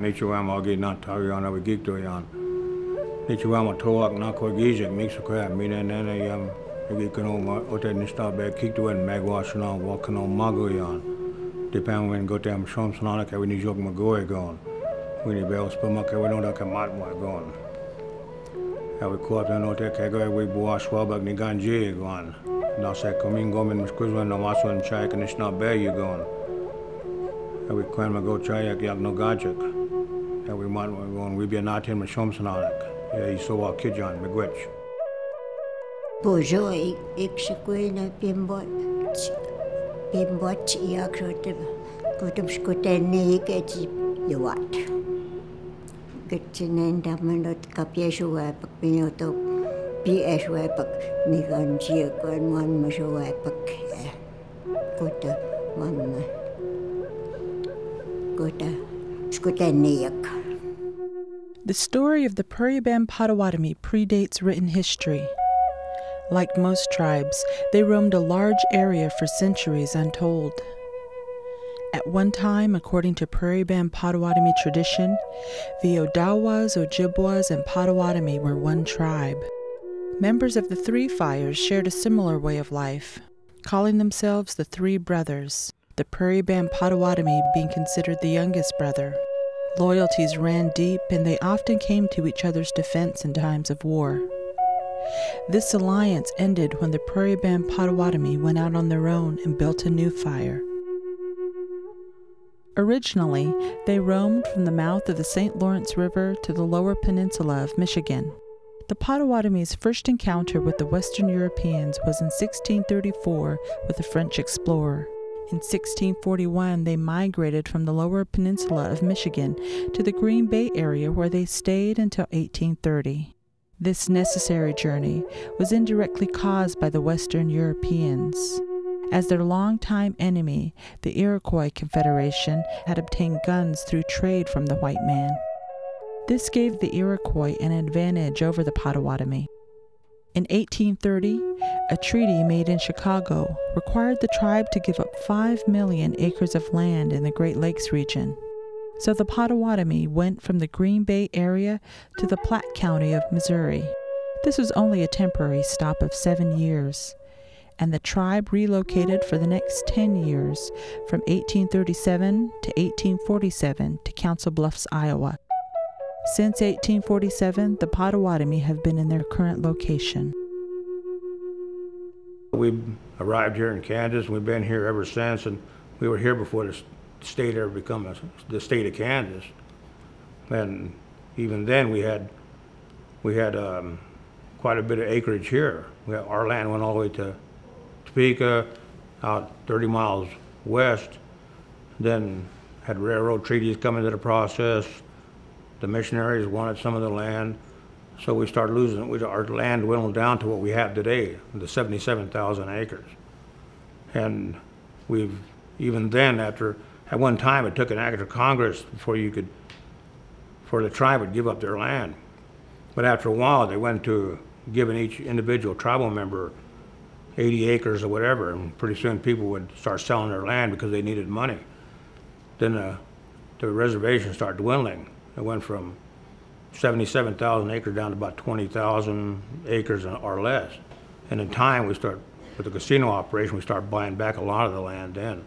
Nichuama gi na tawiana we gig to yan. Nichuama toak na ko gijik mix ko mina nana yam gi kono ote nista be kick to and magwashna walkano mago yan. Depend when go tam shom snana ka we ni jog magoy gon. We ni bells puma ka we no da ka mat mo gon. We ko up no te ka go we bo swabag ni ganje gon. Na se komin gomen muskuzwan no maso en chai ka nishna be you gon. We kwan ma go chayak yak no gajak. We mat mo gon we be not in shom snana. I so wa kijan megwich. Bojo ik shkuina pimbot yakrote kutum skuteni keti yuat. Gitinen damanot kapyeshwa pak pinoto PSW pak niganji kwan man maswa pak kuta man kuta skuteni yak. The story of the Prairie Band Potawatomi predates written history. Like most tribes, they roamed a large area for centuries untold. At one time, according to Prairie Band Potawatomi tradition, the Odawas, Ojibwas, and Potawatomi were one tribe. Members of the Three Fires shared a similar way of life, calling themselves the Three Brothers, the Prairie Band Potawatomi being considered the youngest brother. Loyalties ran deep, and they often came to each other's defense in times of war. This alliance ended when the Prairie Band Potawatomi went out on their own and built a new fire. Originally, they roamed from the mouth of the St. Lawrence River to the lower peninsula of Michigan. The Potawatomi's first encounter with the Western Europeans was in 1634 with a French explorer. In 1641, they migrated from the lower peninsula of Michigan to the Green Bay area where they stayed until 1830. This necessary journey was indirectly caused by the Western Europeans. As their longtime enemy, the Iroquois Confederation had obtained guns through trade from the white man. This gave the Iroquois an advantage over the Potawatomi. In 1830, a treaty made in Chicago required the tribe to give up 5 million acres of land in the Great Lakes region. So the Potawatomi went from the Green Bay area to the Platte County of Missouri. This was only a temporary stop of 7 years, and the tribe relocated for the next 10 years, from 1837 to 1847 to Council Bluffs, Iowa. Since 1847, the Potawatomi have been in their current location. We arrived here in Kansas, and we've been here ever since, and we were here before the state ever become the state of Kansas. And even then we had quite a bit of acreage here. Our land went all the way to Topeka, out 30 miles west, then had railroad treaties come into the process. The missionaries wanted some of the land, so we started losing it. Our land dwindled down to what we have today, the 77,000 acres. And we've, even then, at one time it took an act of Congress before the tribe would give up their land. But after a while, they went to giving each individual tribal member 80 acres or whatever, and pretty soon people would start selling their land because they needed money. Then the reservation started dwindling. It went from 77,000 acres down to about 20,000 acres or less. And in time, with the casino operation, we started buying back a lot of the land then.